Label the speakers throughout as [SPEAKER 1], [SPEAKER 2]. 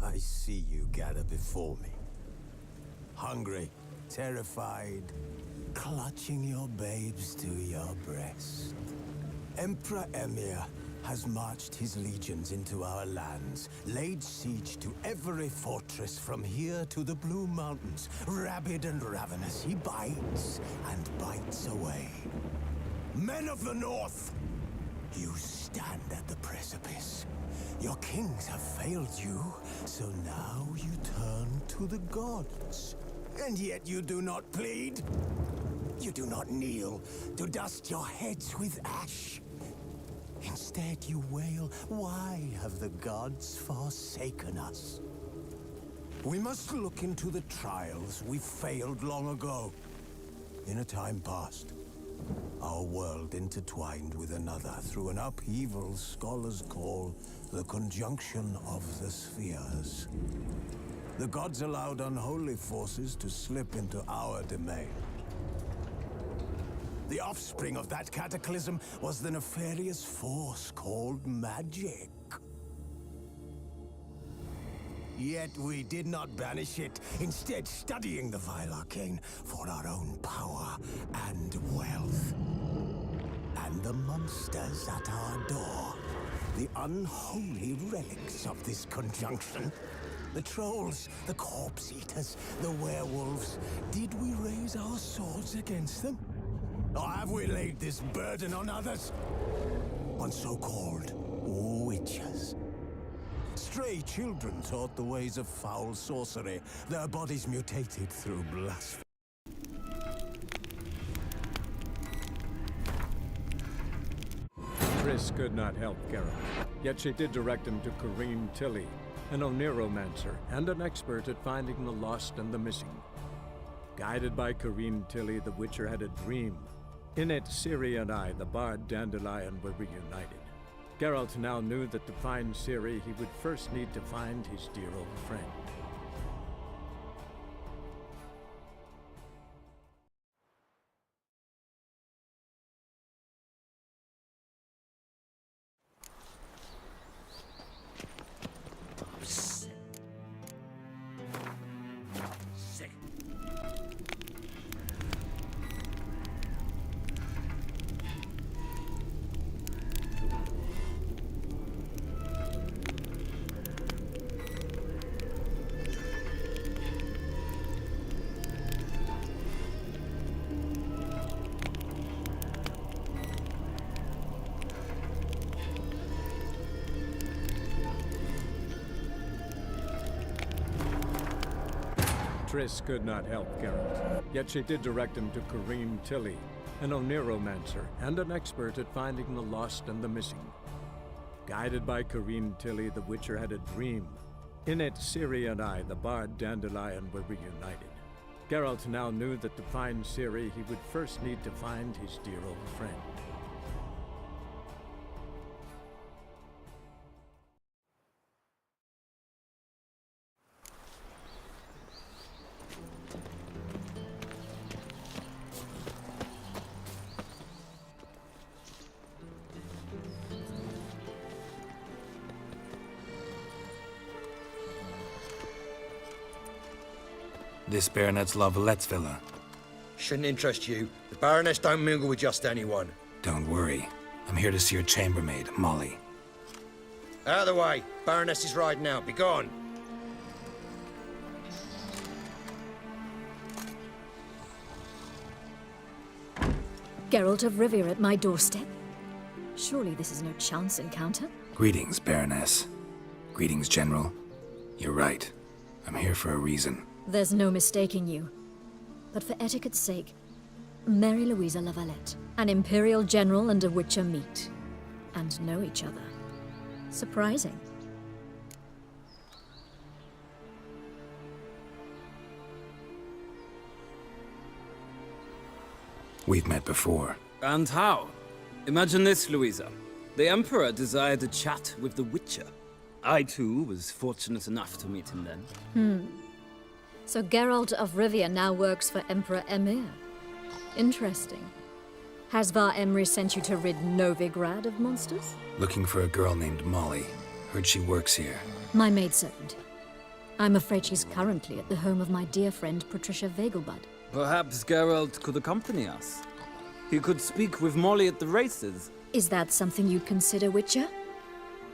[SPEAKER 1] I see you gather before me. Hungry, terrified, clutching your babes to your breast. Emperor Emir has marched his legions into our lands, laid siege to every fortress from here to the Blue Mountains. Rabid and ravenous, he bites and bites away. Men of the North, you stand at the precipice. Your kings have failed you, so now you turn to the gods. And yet you do not plead. You do not kneel to dust your heads with ash. Instead you wail, why have the gods forsaken us? We must look into the trials we failed long ago. In a time past, our world intertwined with another through an upheaval scholars call the conjunction of the spheres. The gods allowed unholy forces to slip into our domain. The offspring of that cataclysm was the nefarious force called magic. Yet we did not banish it, instead studying the vile arcane for our own power and wealth. And the monsters at our door, the unholy relics of this conjunction. The trolls, the corpse eaters, the werewolves. Did we raise our swords against them? Or have we laid this burden on others? On so-called witches. Stray children taught the ways of foul sorcery, their bodies mutated through blasphemy.
[SPEAKER 2] Triss could not help Geralt, yet she did direct him to Corrine Tilly, an Oniromancer and an expert at finding the lost and the missing. Guided by Corrine Tilly, the Witcher had a dream. In it, Ciri and I, the bard Dandelion, were reunited. Geralt now knew that to find Ciri, he would first need to find his dear old friend. Triss could not help Geralt, yet she did direct him to Corrine Tilly, an Oniromancer and an expert at finding the lost and the missing. Guided by Corrine Tilly, the Witcher had a dream. In it, Ciri and I, the bard Dandelion, were reunited. Geralt now knew that to find Ciri, he would first need to find his dear old friend.
[SPEAKER 3] This Baronet's La Valette's villa.
[SPEAKER 4] Shouldn't interest you. The Baroness don't mingle with just anyone.
[SPEAKER 3] Don't worry. I'm here to see your chambermaid, Molly.
[SPEAKER 4] Out of the way. Baroness is riding out. Be gone.
[SPEAKER 5] Geralt of Rivia at my doorstep? Surely this is no chance encounter?
[SPEAKER 3] Greetings, Baroness. Greetings, General. You're right. I'm here for a reason.
[SPEAKER 5] There's no mistaking you. But for etiquette's sake, Mary Louisa La Valette, an Imperial General and a Witcher meet. And know each other. Surprising.
[SPEAKER 3] We've met before.
[SPEAKER 6] And how? Imagine this, Louisa. The Emperor desired a chat with the Witcher. I, too, was fortunate enough to meet him then.
[SPEAKER 5] So Geralt of Rivia now works for Emperor Emir. Interesting. Has Var Emry sent you to rid Novigrad of monsters?
[SPEAKER 3] Looking for a girl named Molly. Heard she works here.
[SPEAKER 5] My maidservant. I'm afraid she's currently at the home of my dear friend Patricia Vegelbud.
[SPEAKER 6] Perhaps Geralt could accompany us. He could speak with Molly at the races.
[SPEAKER 5] Is that something you'd consider, Witcher?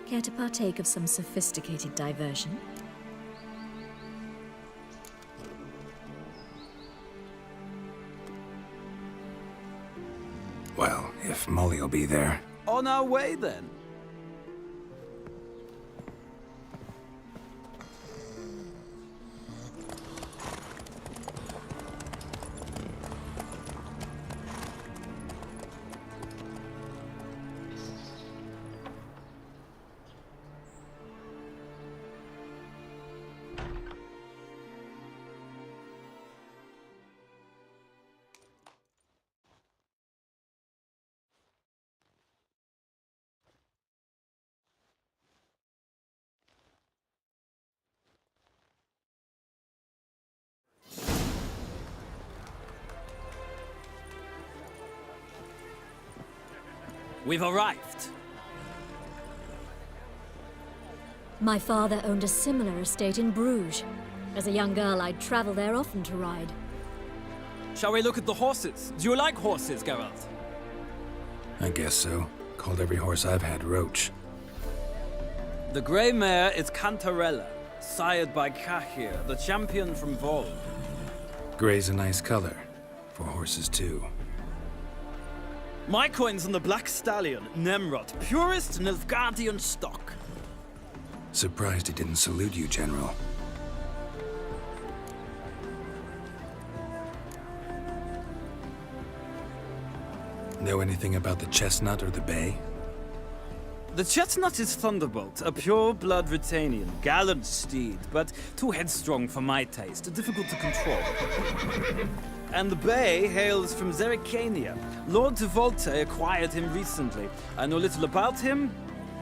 [SPEAKER 5] Care to partake of some sophisticated diversion?
[SPEAKER 3] Well, if Molly'll be there.
[SPEAKER 6] On our way, then. We've arrived.
[SPEAKER 5] My father owned a similar estate in Bruges. As a young girl, I'd travel there often to ride.
[SPEAKER 6] Shall we look at the horses? Do you like horses, Geralt?
[SPEAKER 3] I guess so. Called every horse I've had Roach.
[SPEAKER 6] The grey mare is Cantarella, sired by Cahir, the champion from Vol.
[SPEAKER 3] Gray's a nice color. For horses, too.
[SPEAKER 6] My coin's on the Black Stallion, Nemrod, purest Nilfgaardian stock.
[SPEAKER 3] Surprised he didn't salute you, General. Know anything about the chestnut or the bay?
[SPEAKER 6] The chestnut is Thunderbolt, a pure-blood Britannian, gallant steed, but too headstrong for my taste, difficult to control. And the bay hails from Zerrikania. Lord de Volte acquired him recently. I know little about him,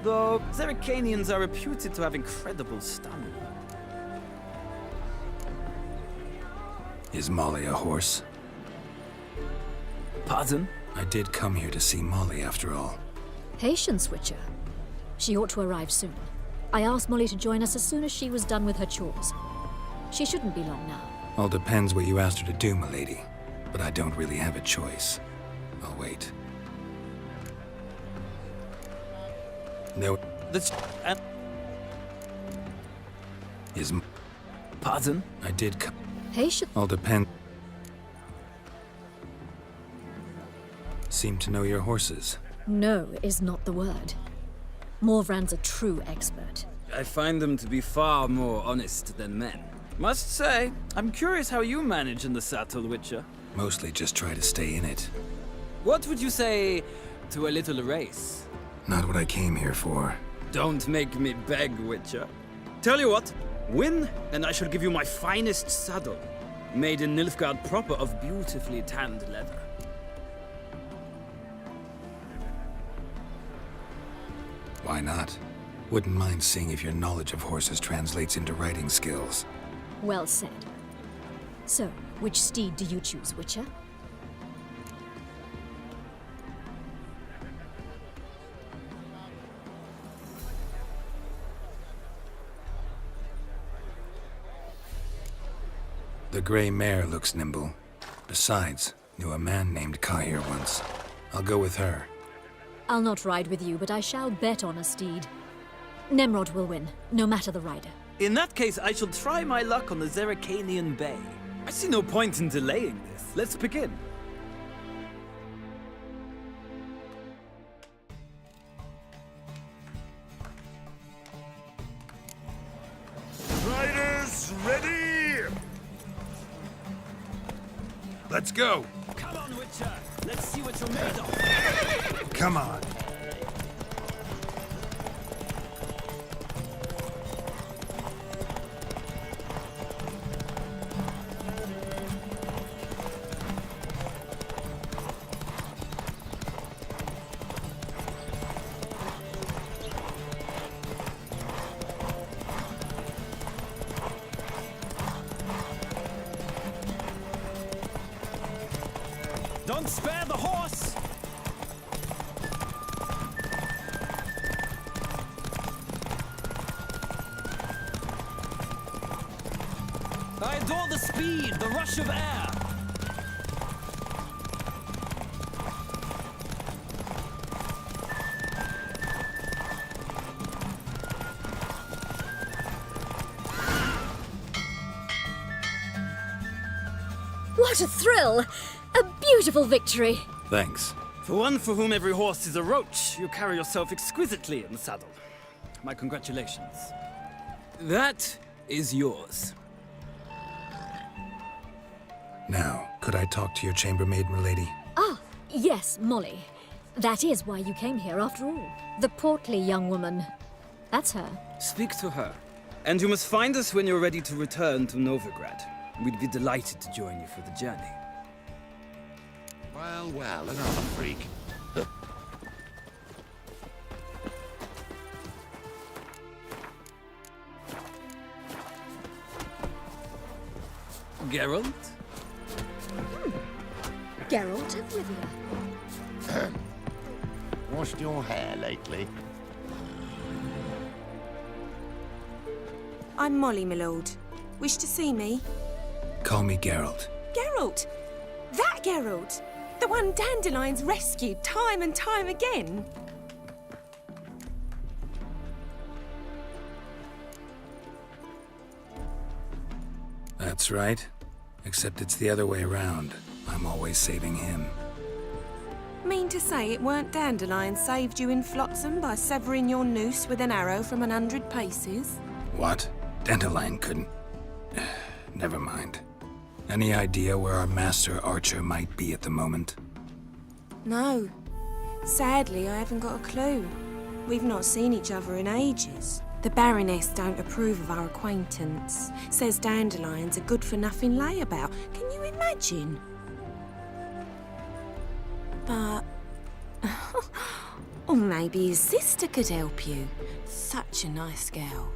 [SPEAKER 6] though Zerrikanians are reputed to have incredible stamina.
[SPEAKER 3] Is Molly a horse?
[SPEAKER 6] Pardon?
[SPEAKER 3] I did come here to see Molly, after all.
[SPEAKER 5] Patience, Witcher. She ought to arrive soon. I asked Molly to join us as soon as she was done with her chores. She shouldn't be long now.
[SPEAKER 3] All depends what you asked her to do, milady. But I don't really have a choice. I'll wait. No. Is...
[SPEAKER 6] Pardon?
[SPEAKER 3] I did come...
[SPEAKER 5] Patience.
[SPEAKER 3] All depend... Seem to know your horses.
[SPEAKER 5] No is not the word. Morvrand's a true expert.
[SPEAKER 6] I find them to be far more honest than men. Must say, I'm curious how you manage in the saddle, Witcher.
[SPEAKER 3] Mostly just try to stay in it.
[SPEAKER 6] What would you say to a little race?
[SPEAKER 3] Not what I came here for.
[SPEAKER 6] Don't make me beg, Witcher. Tell you what, win, and I shall give you my finest saddle. Made in Nilfgaard proper of beautifully tanned leather.
[SPEAKER 3] Why not? Wouldn't mind seeing if your knowledge of horses translates into riding skills.
[SPEAKER 5] Well said. So, which steed do you choose, Witcher?
[SPEAKER 3] The gray mare looks nimble. Besides, knew a man named Cahir once. I'll go with her.
[SPEAKER 5] I'll not ride with you, but I shall bet on a steed. Nemrod will win, no matter the rider.
[SPEAKER 6] In that case, I shall try my luck on the Zerrikanian Bay. I see no point in delaying this. Let's begin.
[SPEAKER 7] Riders, ready? Let's go.
[SPEAKER 6] Come on, Witcher. Let's see what you're made of.
[SPEAKER 7] Come on.
[SPEAKER 6] Don't spare the horse! I adore the speed, the rush of air.
[SPEAKER 5] What a thrill! A beautiful victory!
[SPEAKER 3] Thanks.
[SPEAKER 6] For one for whom every horse is a roach, you carry yourself exquisitely in the saddle. My congratulations. That is yours.
[SPEAKER 3] Now, could I talk to your chambermaid, milady?
[SPEAKER 5] Ah, yes, Molly. That is why you came here after all. The portly young woman. That's her.
[SPEAKER 6] Speak to her. And you must find us when you're ready to return to Novigrad. We'd be delighted to join you for the journey.
[SPEAKER 7] Well, well, another freak.
[SPEAKER 6] Geralt?
[SPEAKER 5] Geralt of Rivia.
[SPEAKER 7] Washed your hair lately?
[SPEAKER 8] I'm Molly, my lord. Wish to see me?
[SPEAKER 3] Call me Geralt.
[SPEAKER 8] Geralt! That Geralt! The one Dandelion's rescued time and time again!
[SPEAKER 3] That's right. Except it's the other way around. I'm always saving him.
[SPEAKER 8] Mean to say it weren't Dandelion saved you in Flotsam by severing your noose with an arrow from 100 paces?
[SPEAKER 3] What? Dandelion couldn't... Never mind. Any idea where our master archer might be at the moment?
[SPEAKER 8] No. Sadly, I haven't got a clue. We've not seen each other in ages. The Baroness don't approve of our acquaintance. Says Dandelion's a good-for-nothing layabout. Can you imagine? But... or maybe his sister could help you. Such a nice girl.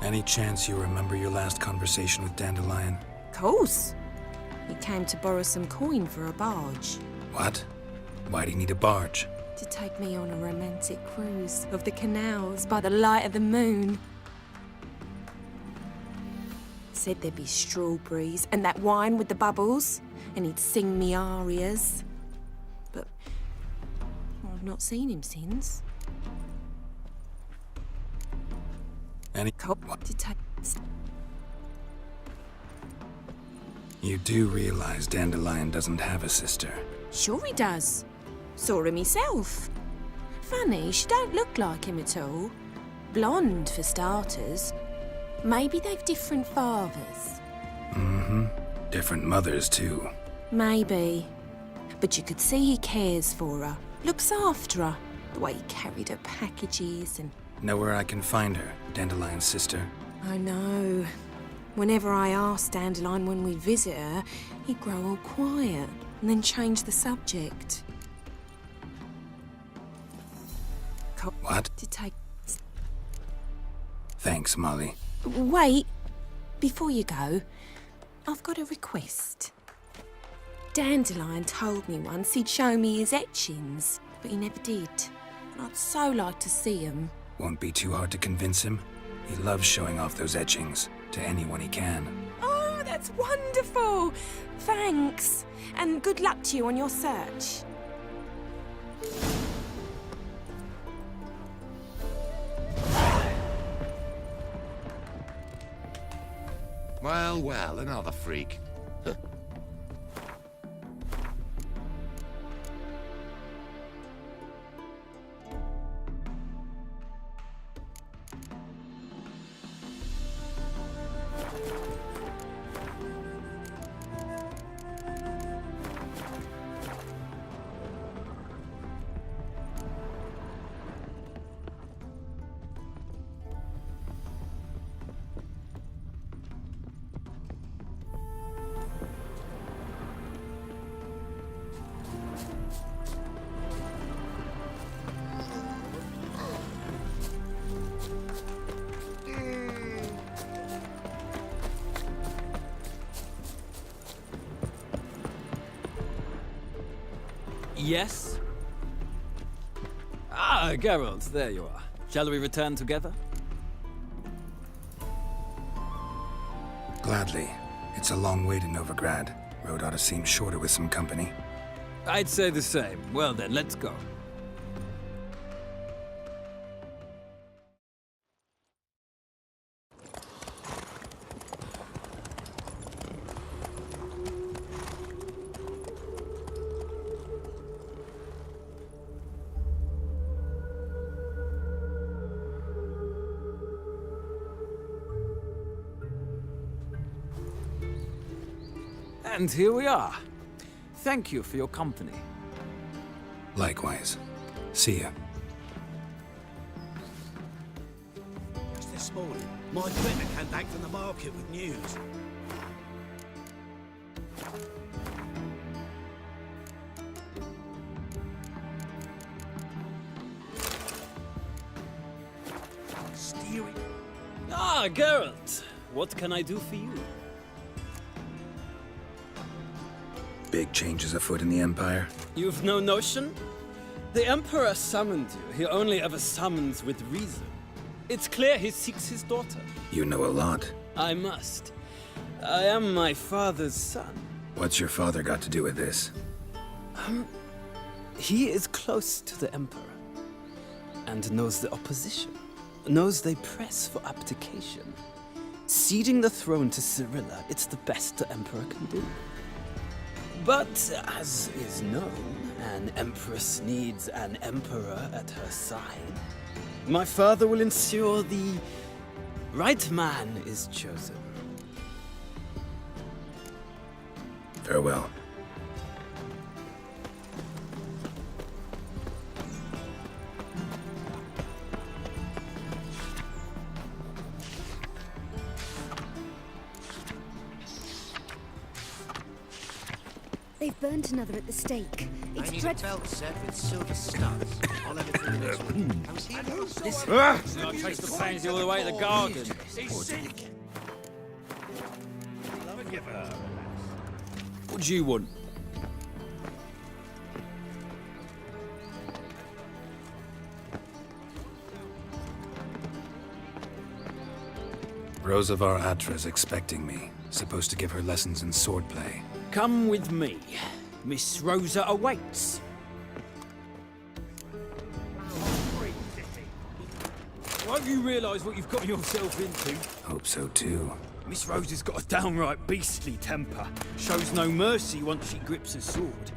[SPEAKER 3] Any chance you remember your last conversation with Dandelion?
[SPEAKER 8] Course. He came to borrow some coin for a barge.
[SPEAKER 3] What? Why do you need a barge?
[SPEAKER 8] To take me on a romantic cruise of the canals by the light of the moon. Said there'd be strawberries and that wine with the bubbles, and he'd sing me arias. But I've not seen him since.
[SPEAKER 3] Any...
[SPEAKER 8] What? To take...
[SPEAKER 3] You do realize Dandelion doesn't have a sister.
[SPEAKER 8] Sure he does. Saw him myself. Funny, she don't look like him at all. Blonde, for starters. Maybe they've different fathers.
[SPEAKER 3] Mm-hmm. Different mothers, too.
[SPEAKER 8] Maybe. But you could see he cares for her. Looks after her. The way he carried her packages and...
[SPEAKER 3] Know where I can find her, Dandelion's sister?
[SPEAKER 8] I know. Whenever I asked Dandelion when we'd visit her, he'd grow all quiet and then change the subject.
[SPEAKER 3] What?
[SPEAKER 8] To take...
[SPEAKER 3] Thanks, Molly.
[SPEAKER 8] Wait. Before you go, I've got a request. Dandelion told me once he'd show me his etchings, but he never did. And I'd so like to see them.
[SPEAKER 3] Won't be too hard to convince him. He loves showing off those etchings to anyone he can.
[SPEAKER 8] Oh, that's wonderful! Thanks. And good luck to you on your search.
[SPEAKER 7] Well, well, another freak.
[SPEAKER 6] Yes? Ah, Geralt, there you are. Shall we return together?
[SPEAKER 3] Gladly. It's a long way to Novigrad. Road ought to seem shorter with some company.
[SPEAKER 6] I'd say the same. Well then, let's go. And here we are. Thank you for your company.
[SPEAKER 3] Likewise. See ya.
[SPEAKER 1] Just this morning, my cleaner came back from the market with news. Steering.
[SPEAKER 6] Ah, Geralt. What can I do for you?
[SPEAKER 3] Big changes afoot in the Empire.
[SPEAKER 6] You've no notion? The Emperor summoned you. He only ever summons with reason. It's clear he seeks his daughter.
[SPEAKER 3] You know a lot.
[SPEAKER 6] I must. I am my father's son.
[SPEAKER 3] What's your father got to do with this?
[SPEAKER 6] He is close to the Emperor. And knows the opposition. Knows they press for abdication. Ceding the throne to Cyrilla, it's the best the Emperor can do. But, as is known, an empress needs an emperor at her side. My father will ensure the right man is chosen.
[SPEAKER 3] Farewell.
[SPEAKER 9] They've burnt another at the stake. It's
[SPEAKER 1] I need a
[SPEAKER 9] dreadful.
[SPEAKER 1] belt set with silver studs. I'll have it for the next one. I was here.
[SPEAKER 6] I'll trace the pansy all the way to the garden. What do you want?
[SPEAKER 3] Rosavar Atra's expecting me. Supposed to give her lessons in swordplay.
[SPEAKER 6] Come with me. Miss Rosa awaits. Won't you realise what you've got yourself into?
[SPEAKER 3] Hope so too.
[SPEAKER 6] Miss Rosa's got a downright beastly temper. Shows no mercy once she grips a sword.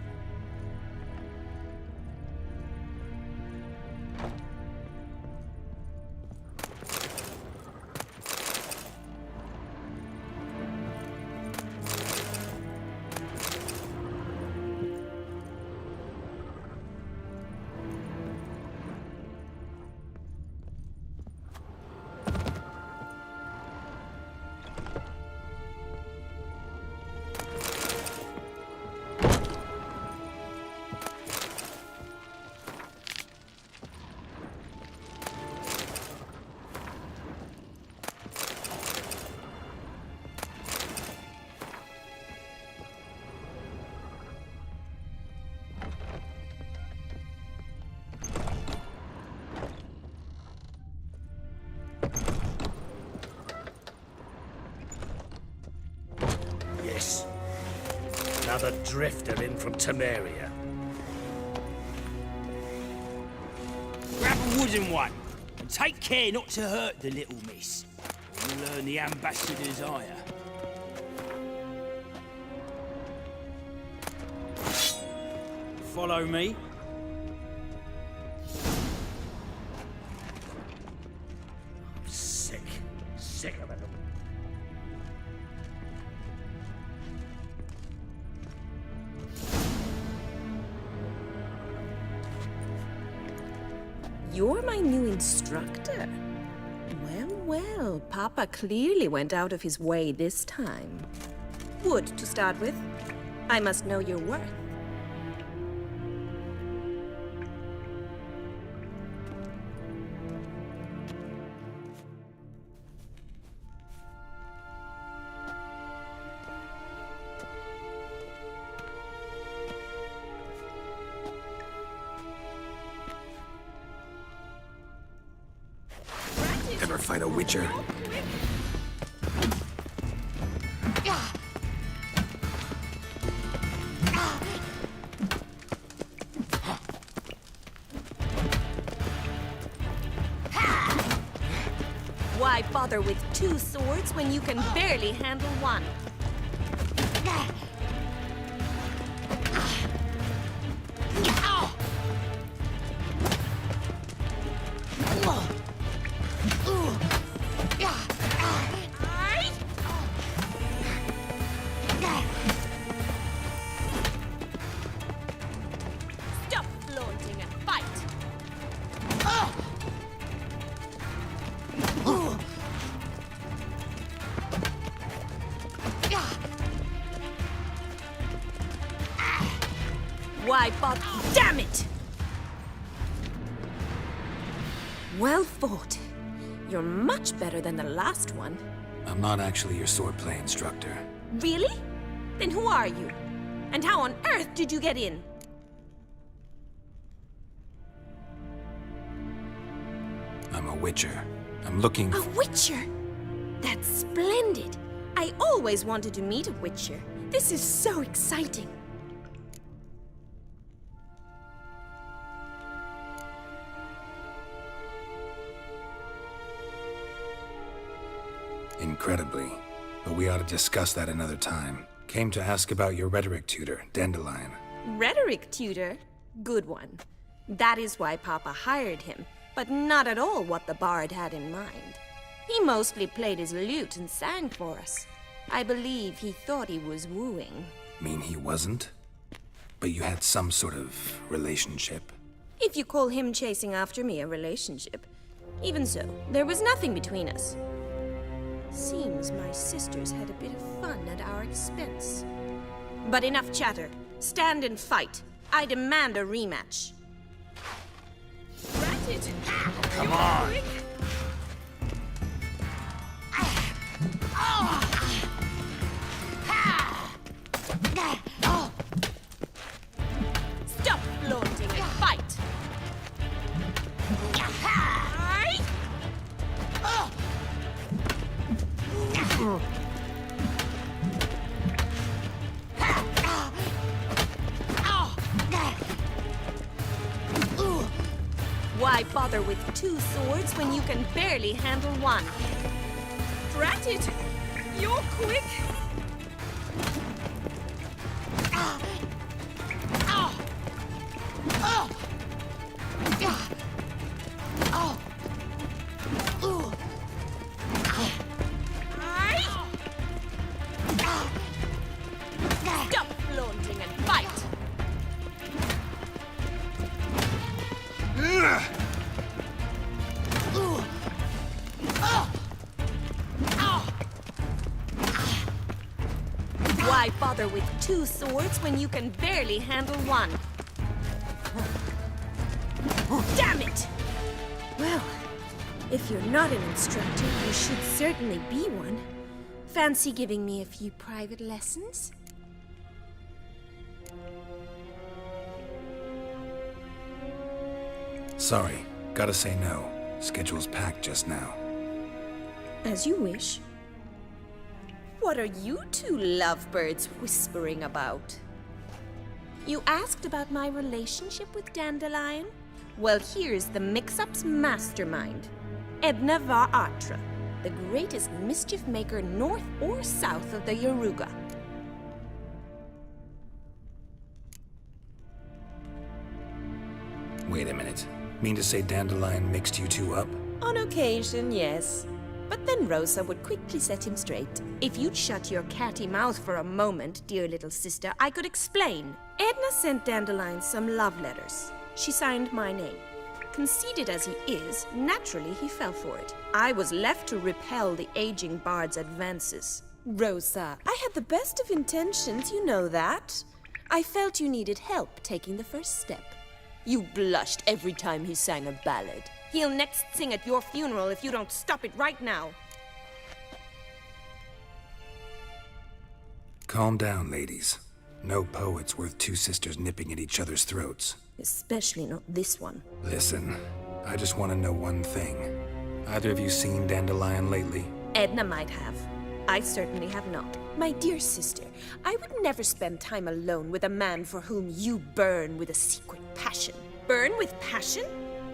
[SPEAKER 1] Yes. Another drifter in from Temeria.
[SPEAKER 10] Grab a wooden one, and take care not to hurt the little miss. You'll earn the ambassador's ire. Follow me.
[SPEAKER 1] I'm sick. Sick of it.
[SPEAKER 8] You're my new instructor. Well, well, Papa clearly went out of his way this time. Wood, to start with. I must know your worth.
[SPEAKER 3] fight a witcher.
[SPEAKER 8] Why bother with 2 swords when you can barely handle one? Stop flaunting and fight! Why bother? Damn it! Well fought. You're much better than the last one.
[SPEAKER 3] I'm not actually your swordplay instructor.
[SPEAKER 8] Really? Then who are you? And how on earth did you get in?
[SPEAKER 3] I'm a witcher. I'm looking
[SPEAKER 8] A witcher? That's splendid. I always wanted to meet a witcher. This is so exciting.
[SPEAKER 3] Incredibly. But we ought to discuss that another time. Came to ask about your rhetoric tutor, Dandelion.
[SPEAKER 8] Rhetoric tutor? Good one. That is why Papa hired him, but not at all what the bard had in mind. He mostly played his lute and sang for us. I believe he thought he was wooing.
[SPEAKER 3] Mean he wasn't? But you had some sort of relationship?
[SPEAKER 8] If you call him chasing after me a relationship. Even so, there was nothing between us. Seems my sisters had a bit of fun at our expense. But enough chatter. Stand and fight. I demand a rematch. Rat it!
[SPEAKER 7] Come on!
[SPEAKER 8] Stop flaunting and fight! Why bother with 2 swords when you can barely handle one? Drat it! You're quick! Stop flaunting and fight! Why bother with 2 swords when you can barely handle one? Damn it! Well, if you're not an instructor, you should certainly be one. Fancy giving me a few private lessons?
[SPEAKER 3] Sorry, gotta say no. Schedule's packed just now.
[SPEAKER 8] As you wish. What are you 2 lovebirds whispering about? You asked about my relationship with Dandelion? Well, here's the mix-up's mastermind. Edna var Atra, the greatest mischief maker north or south of the Yaruga.
[SPEAKER 3] Wait a minute. Mean to say Dandelion mixed you 2 up?
[SPEAKER 8] On occasion, yes. But then Rosa would quickly set him straight. If you'd shut your catty mouth for a moment, dear little sister, I could explain. Edna sent Dandelion some love letters. She signed my name. Conceited as he is, naturally he fell for it. I was left to repel the aging bard's advances. Rosa, I had the best of intentions, you know that. I felt you needed help taking the first step. You blushed every time he sang a ballad. He'll next sing at your funeral if you don't stop it right now.
[SPEAKER 3] Calm down, ladies. No poet's worth 2 sisters nipping at each other's throats.
[SPEAKER 8] Especially not this one.
[SPEAKER 3] Listen, I just want to know one thing. Either of you seen Dandelion lately?
[SPEAKER 8] Edna might have. I certainly have not. My dear sister, I would never spend time alone with a man for whom you burn with a secret passion. Burn with passion?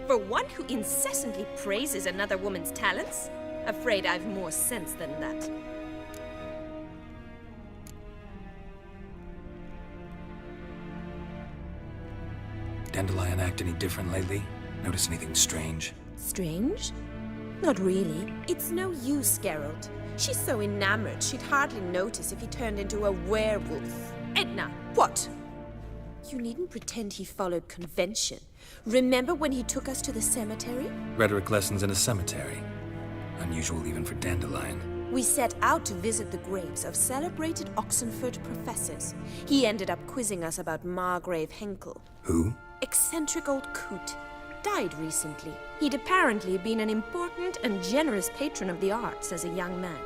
[SPEAKER 8] For one who incessantly praises another woman's talents? Afraid I've more sense than that.
[SPEAKER 3] Dandelion act any different lately? Notice anything strange?
[SPEAKER 8] Strange? Not really. It's no use, Geralt. She's so enamored she'd hardly notice if he turned into a werewolf. Edna, what? You needn't pretend he followed convention. Remember when he took us to the cemetery?
[SPEAKER 3] Rhetoric lessons in a cemetery. Unusual even for Dandelion.
[SPEAKER 8] We set out to visit the graves of celebrated Oxenford professors. He ended up quizzing us about Margrave Henkel.
[SPEAKER 3] Who?
[SPEAKER 8] Eccentric old coot. Died recently. He'd apparently been an important and generous patron of the arts as a young man.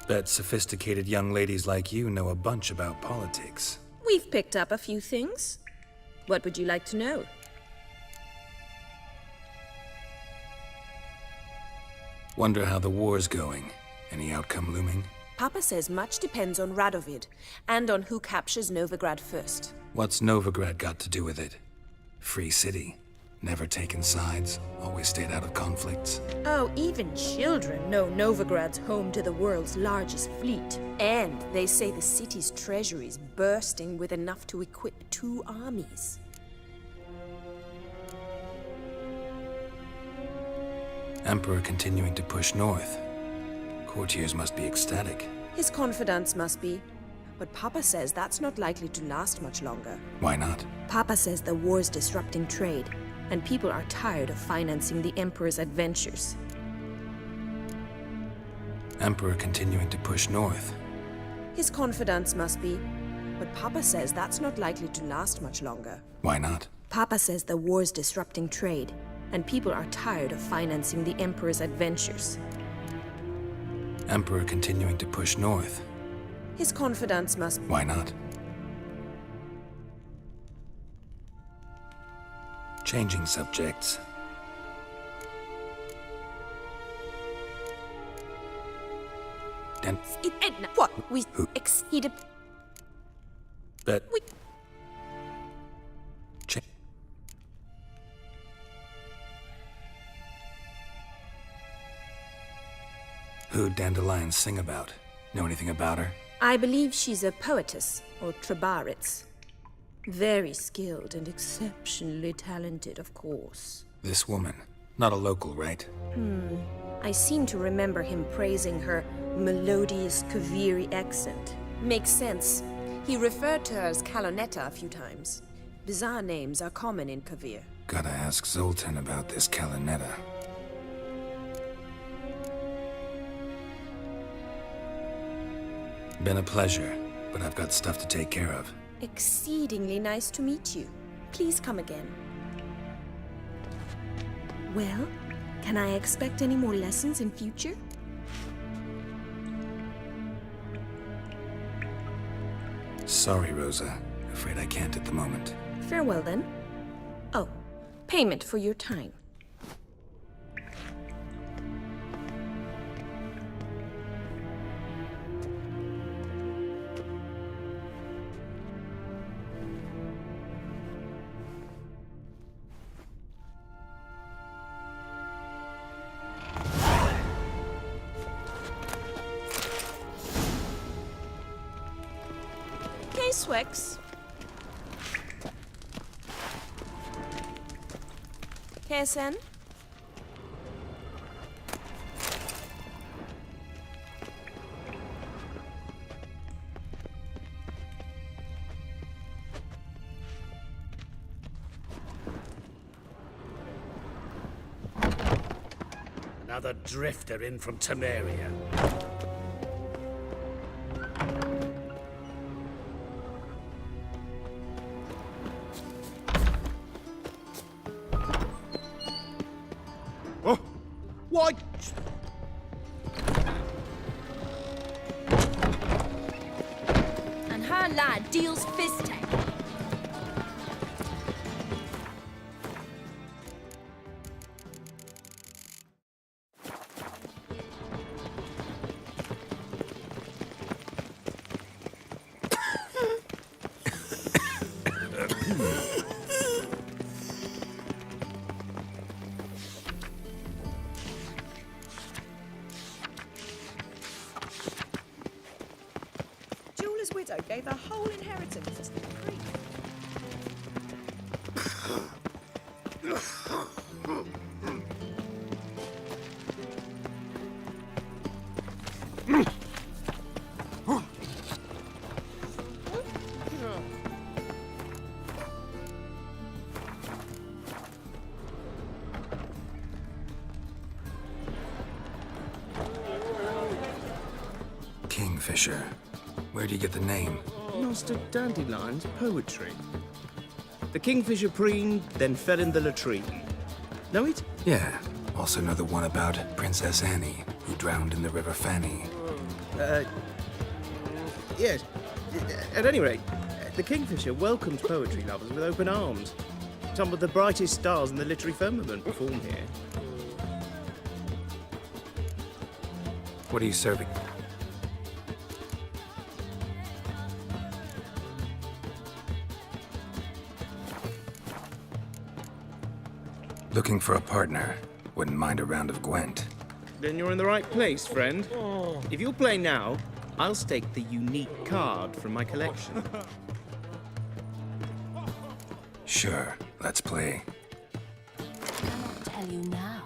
[SPEAKER 3] Bet sophisticated young ladies like you know a bunch about politics.
[SPEAKER 8] We've picked up a few things. What would you like to know?
[SPEAKER 3] Wonder how the war's going. Any outcome looming?
[SPEAKER 8] Papa says much depends on Radovid, and on who captures Novigrad first.
[SPEAKER 3] What's Novigrad got to do with it? Free city. Never taken sides. Always stayed out of conflicts.
[SPEAKER 8] Oh, even children know Novigrad's home to the world's largest fleet. And they say the city's treasury's bursting with enough to equip 2 armies.
[SPEAKER 3] Emperor continuing to push north. Courtiers must be ecstatic.
[SPEAKER 8] His confidants must be. But Papa says that's not likely to last much longer.
[SPEAKER 3] Why not?
[SPEAKER 8] Papa says the war's disrupting trade, and people are tired of financing the Emperor's adventures.
[SPEAKER 3] Emperor continuing to push north.
[SPEAKER 8] His confidants must be. But Papa says that's not likely to last much longer.
[SPEAKER 3] Why not?
[SPEAKER 8] Papa says the war's disrupting trade, and people are tired of financing the Emperor's adventures.
[SPEAKER 3] Emperor continuing to push north.
[SPEAKER 8] His confidants must...
[SPEAKER 3] Why not? Changing subjects.
[SPEAKER 8] Edna, what? We...
[SPEAKER 3] Who?
[SPEAKER 8] He'd...
[SPEAKER 3] Bet.
[SPEAKER 8] We...
[SPEAKER 3] Who'd Dandelion sing about? Know anything about her?
[SPEAKER 8] I believe she's a poetess, or trabaritz. Very skilled and exceptionally talented, of course.
[SPEAKER 3] This woman. Not a local, right?
[SPEAKER 8] I seem to remember him praising her melodious Kaviri accent. Makes sense. He referred to her as Calonetta a few times. Bizarre names are common in Kavir.
[SPEAKER 3] Gotta ask Zoltan about this Calonetta. Been a pleasure, but I've got stuff to take care of.
[SPEAKER 8] Exceedingly nice to meet you. Please come again. Well, can I expect any more lessons in future?
[SPEAKER 3] Sorry, Rosa. Afraid I can't at the moment.
[SPEAKER 8] Farewell then. Oh, payment for your time. Swex. Kesen?
[SPEAKER 10] Another drifter in from Temeria.
[SPEAKER 4] Why?
[SPEAKER 5] And her lad deals fisting.
[SPEAKER 11] also gave her whole inheritance to the priest.
[SPEAKER 3] Kingfisher. Where do you get the name?
[SPEAKER 12] Master Dandelion's poetry. The kingfisher preened, then fell in the latrine. Know it?
[SPEAKER 3] Yeah. Also know the one about Princess Annie, who drowned in the River Fanny.
[SPEAKER 12] Yes. At any rate, the kingfisher welcomes poetry lovers with open arms. Some of the brightest stars in the literary firmament perform here.
[SPEAKER 3] What are you serving? Looking for a partner. Wouldn't mind a round of Gwent.
[SPEAKER 12] Then you're in the right place, friend. If you'll play now, I'll stake the unique card from my collection.
[SPEAKER 3] Sure, let's play.
[SPEAKER 13] I'll tell you now.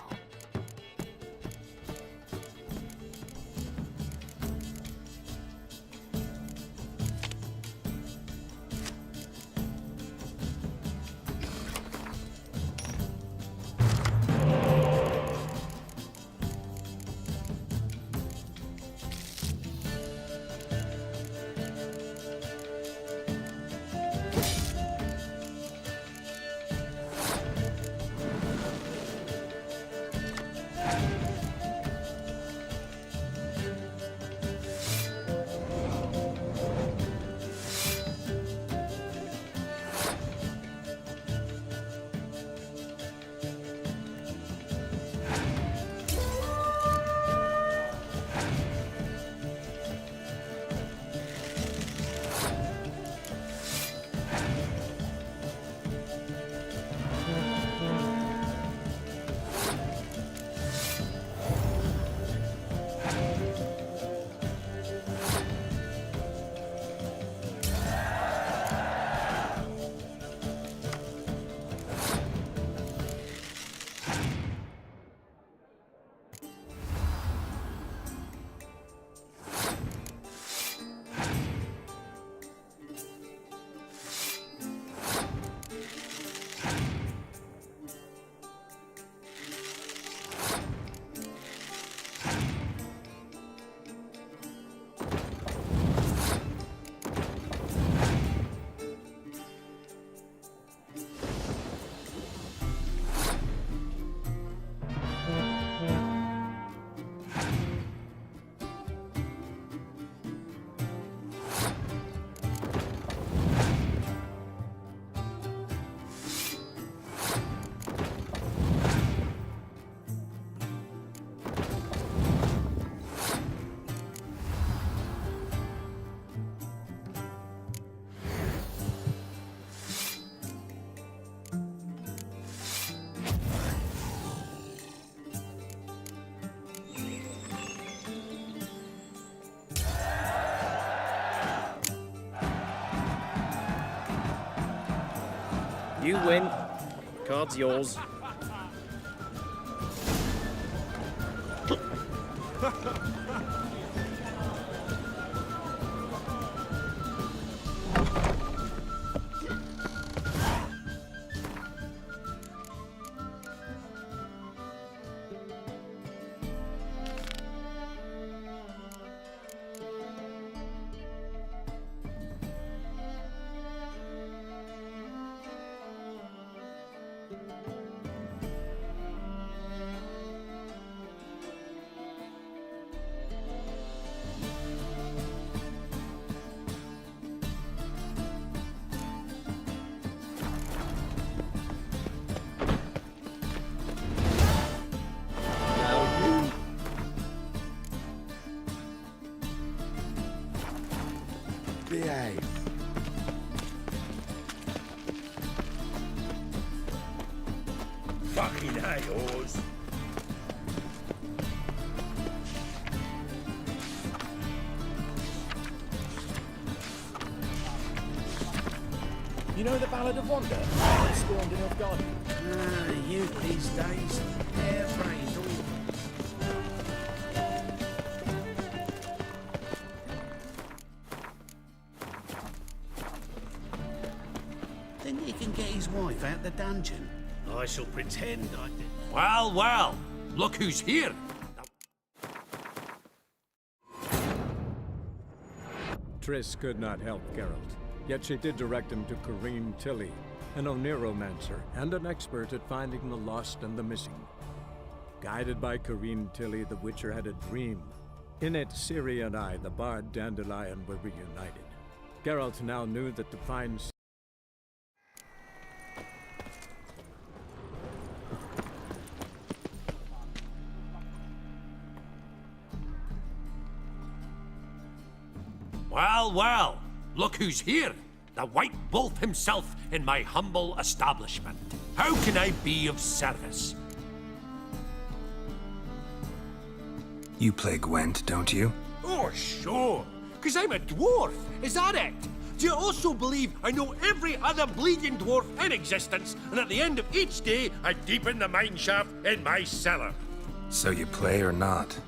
[SPEAKER 12] You win. Card's yours.
[SPEAKER 7] Behave.
[SPEAKER 10] Fucking A-Oars.
[SPEAKER 14] You know the Ballad of Wanda? Spawned in Garden.
[SPEAKER 10] Youth these days. Hair-brained all.
[SPEAKER 14] Then he can get his wife out the dungeon. I shall pretend I did.
[SPEAKER 15] Well, well, look who's here.
[SPEAKER 2] Triss could not help Geralt, yet she did direct him to Corrine Tilly, an Oniromancer and an expert at finding the lost and the missing. Guided by Corrine Tilly, the Witcher had a dream. In it, Ciri and I, the bard Dandelion, were reunited. Geralt now knew that to find
[SPEAKER 15] Well, well, look who's here. The White Wolf himself in my humble establishment. How can I be of service?
[SPEAKER 3] You play Gwent, don't you?
[SPEAKER 15] Oh, sure. 'Cause I'm a dwarf. Is that it? Do you also believe I know every other bleeding dwarf in existence, and at the end of each day, I deepen the mineshaft in my cellar?
[SPEAKER 3] So you play or not?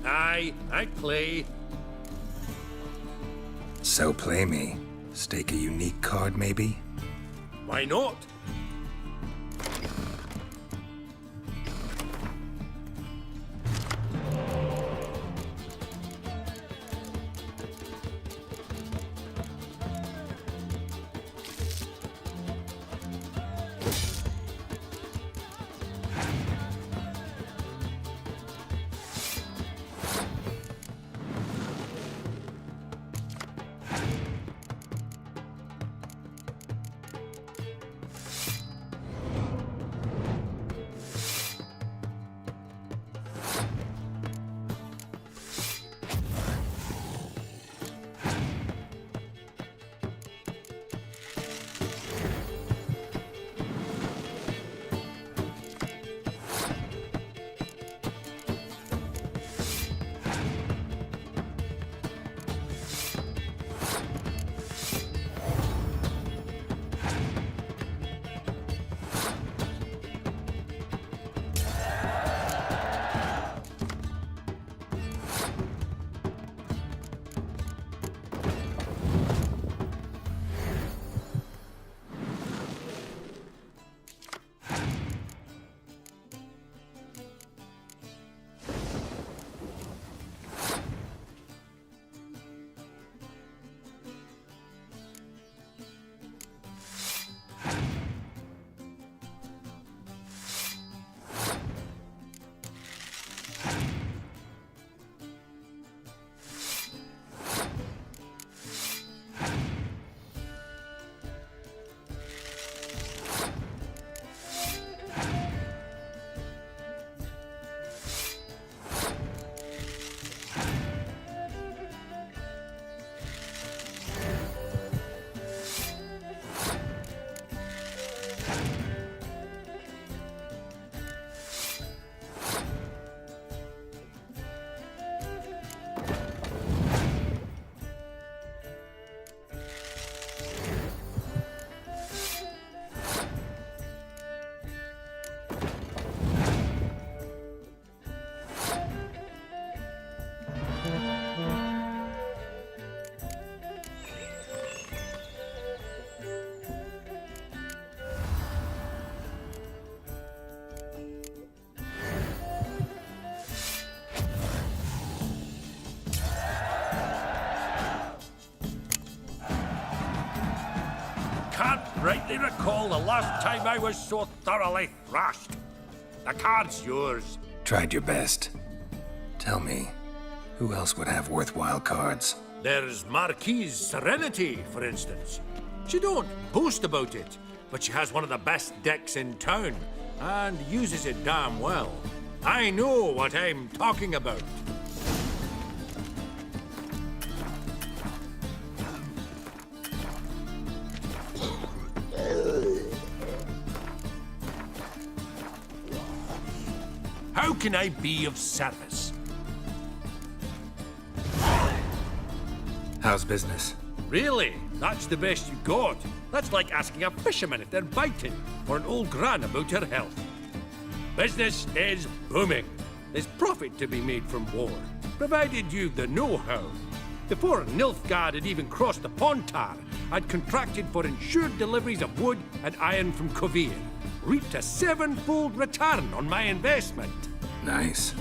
[SPEAKER 15] Aye, I play.
[SPEAKER 3] So play me. Stake a unique card, maybe?
[SPEAKER 15] Why not? Rightly recall the last time I was so thoroughly thrashed. The card's yours.
[SPEAKER 3] Tried your best. Tell me, who else would have worthwhile cards?
[SPEAKER 15] There's Marquise Serenity, for instance. She don't boast about it, but she has one of the best decks in town, and uses it damn well. I know what I'm talking about. How can I be of service?
[SPEAKER 3] How's business?
[SPEAKER 15] Really? That's the best you got? That's like asking a fisherman if they're biting, or an old gran about her health. Business is booming. There's profit to be made from war, provided you've the know-how. Before Nilfgaard had even crossed the Pontar, I'd contracted for insured deliveries of wood and iron from Kovir. Reaped a 7-fold return on my investment.
[SPEAKER 3] Nice.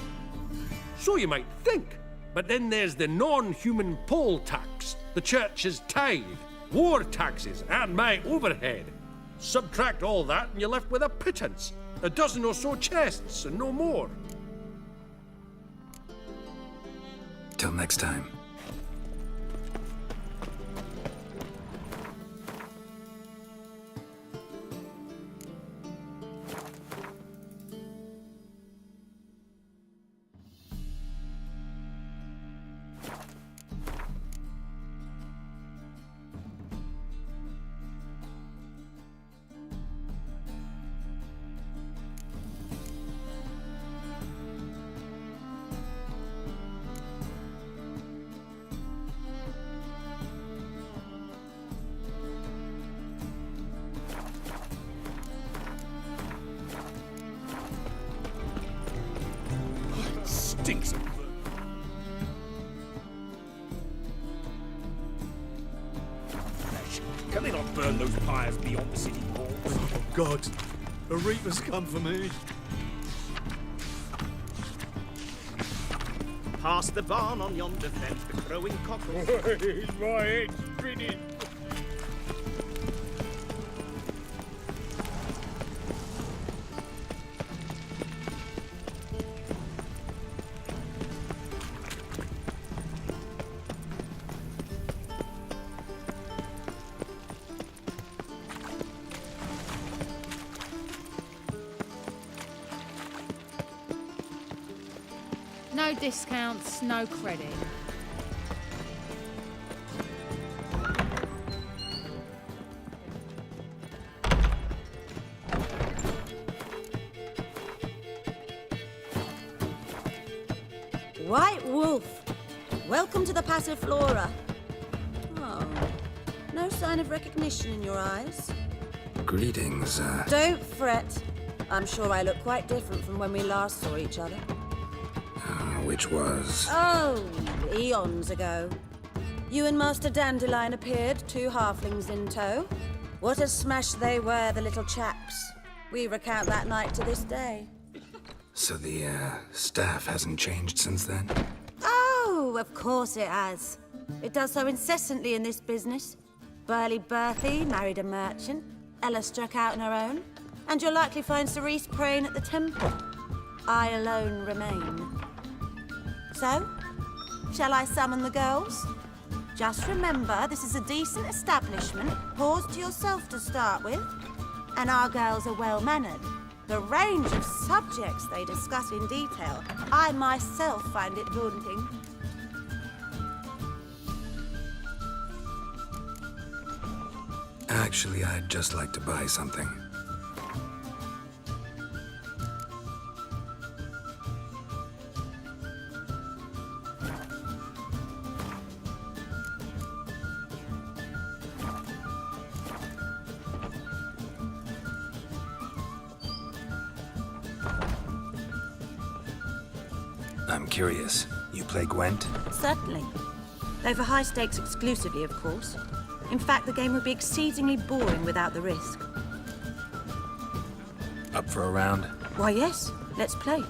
[SPEAKER 15] So you might think. But then there's the non-human poll tax, the church's tithe, war taxes, and my overhead. Subtract all that and you're left with a pittance. A dozen or so chests and no more.
[SPEAKER 3] Till next time.
[SPEAKER 10] Stinks of flesh. Can they not burn those pyres beyond the city walls?
[SPEAKER 1] Oh, God. A reaper's come for me.
[SPEAKER 12] Past the barn on yonder fence, the crowing cockles.
[SPEAKER 10] My head's spinning.
[SPEAKER 16] No discounts, no credit.
[SPEAKER 17] White Wolf, welcome to the Passiflora. Oh, no sign of recognition in your eyes.
[SPEAKER 3] Greetings,
[SPEAKER 17] Don't fret. I'm sure I look quite different from when we last saw each other.
[SPEAKER 3] Which was...
[SPEAKER 17] Oh, eons ago. You and Master Dandelion appeared, 2 halflings in tow. What a smash they were, the little chaps. We recount that night to this day.
[SPEAKER 3] So the, staff hasn't changed since then?
[SPEAKER 17] Oh, of course it has. It does so incessantly in this business. Burly Berthie married a merchant. Ella struck out on her own. And you'll likely find Cerise praying at the temple. I alone remain. So, shall I summon the girls? Just remember, this is a decent establishment. Pause to yourself to start with. And our girls are well-mannered. The range of subjects they discuss in detail, I myself find it daunting.
[SPEAKER 3] Actually, I'd just like to buy something. I'm curious. You play Gwent?
[SPEAKER 17] Certainly. Though for high stakes exclusively, of course. In fact, the game would be exceedingly boring without the risk.
[SPEAKER 3] Up for a round?
[SPEAKER 17] Why, yes. Let's play.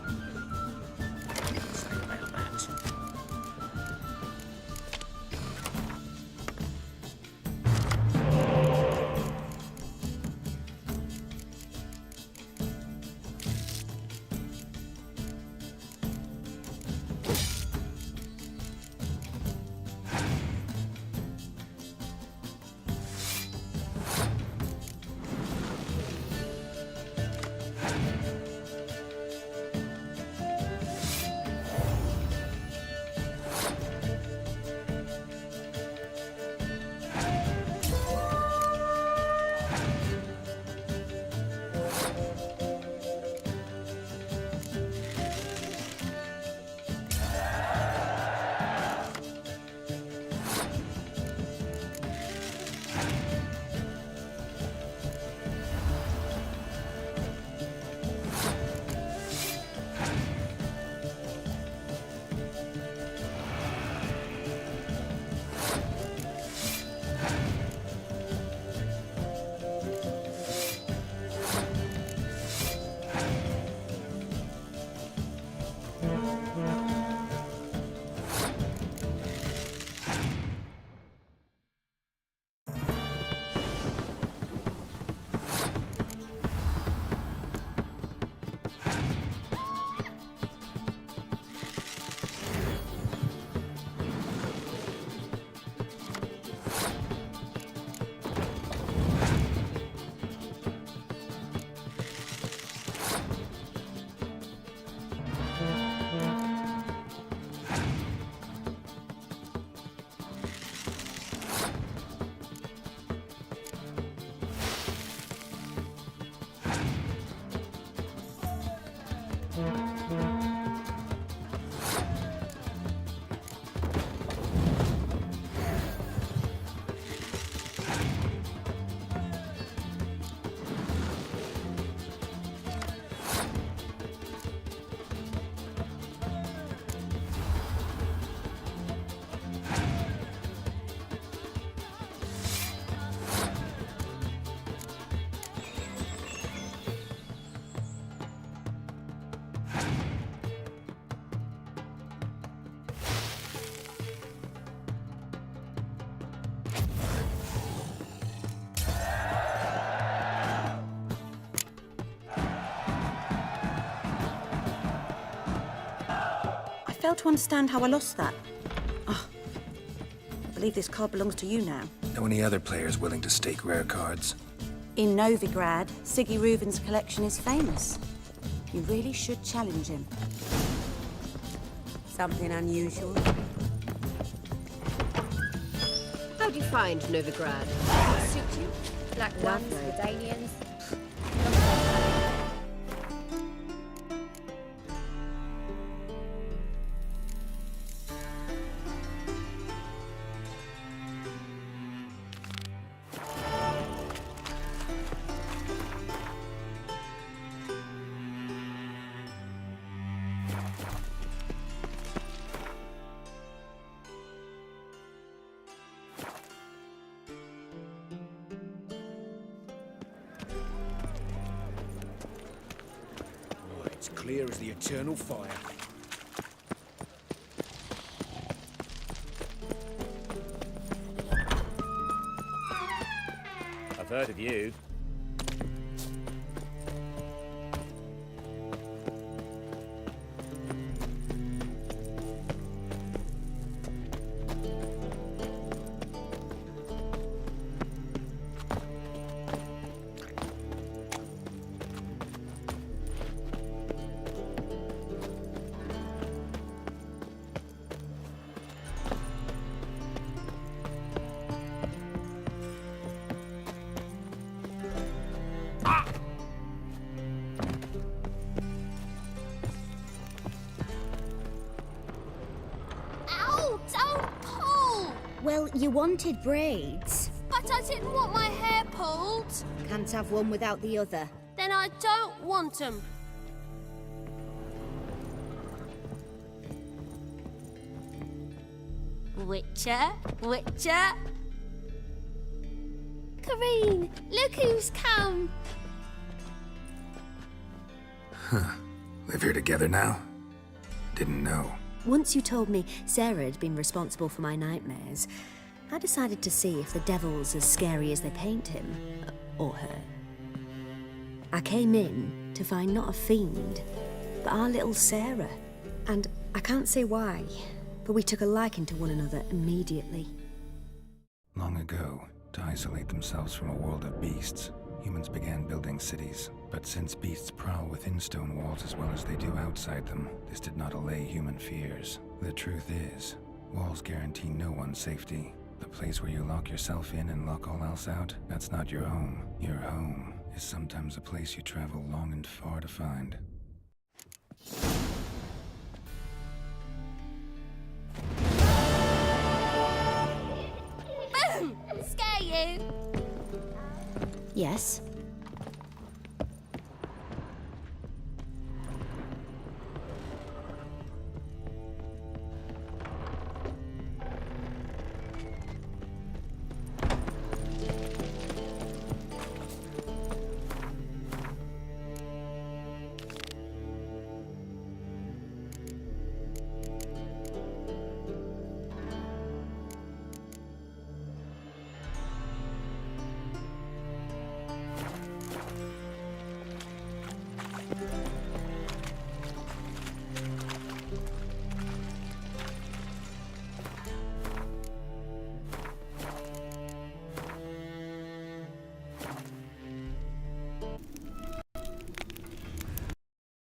[SPEAKER 17] fail to understand how I lost that. Oh, I believe this card belongs to you now.
[SPEAKER 3] Know any other players willing to stake rare cards?
[SPEAKER 17] In Novigrad, Siggy Reuven's collection is famous. You really should challenge him. Something unusual.
[SPEAKER 18] How do you find Novigrad? Suit you? Black ones, Redanians?
[SPEAKER 14] It's clear as the eternal fire.
[SPEAKER 10] I've heard of you.
[SPEAKER 9] Well, you wanted braids.
[SPEAKER 19] But I didn't want my hair pulled.
[SPEAKER 9] Can't have one without the other.
[SPEAKER 19] Then I don't want them. Witcher, Witcher. Kareen, look who's come.
[SPEAKER 3] Huh. Live here together now? Didn't know.
[SPEAKER 9] Once you told me Sarah had been responsible for my nightmares, I decided to see if the devil's as scary as they paint him. Or her. I came in to find not a fiend, but our little Sarah. And I can't say why, but we took a liking to one another immediately.
[SPEAKER 3] Long ago, to isolate themselves from a world of beasts, humans began building cities. But since beasts prowl within stone walls as well as they do outside them, this did not allay human fears. The truth is, walls guarantee no one's safety. The place where you lock yourself in and lock all else out, that's not your home. Your home is sometimes a place you travel long and far to find.
[SPEAKER 19] Boom! Scare you?
[SPEAKER 9] Yes?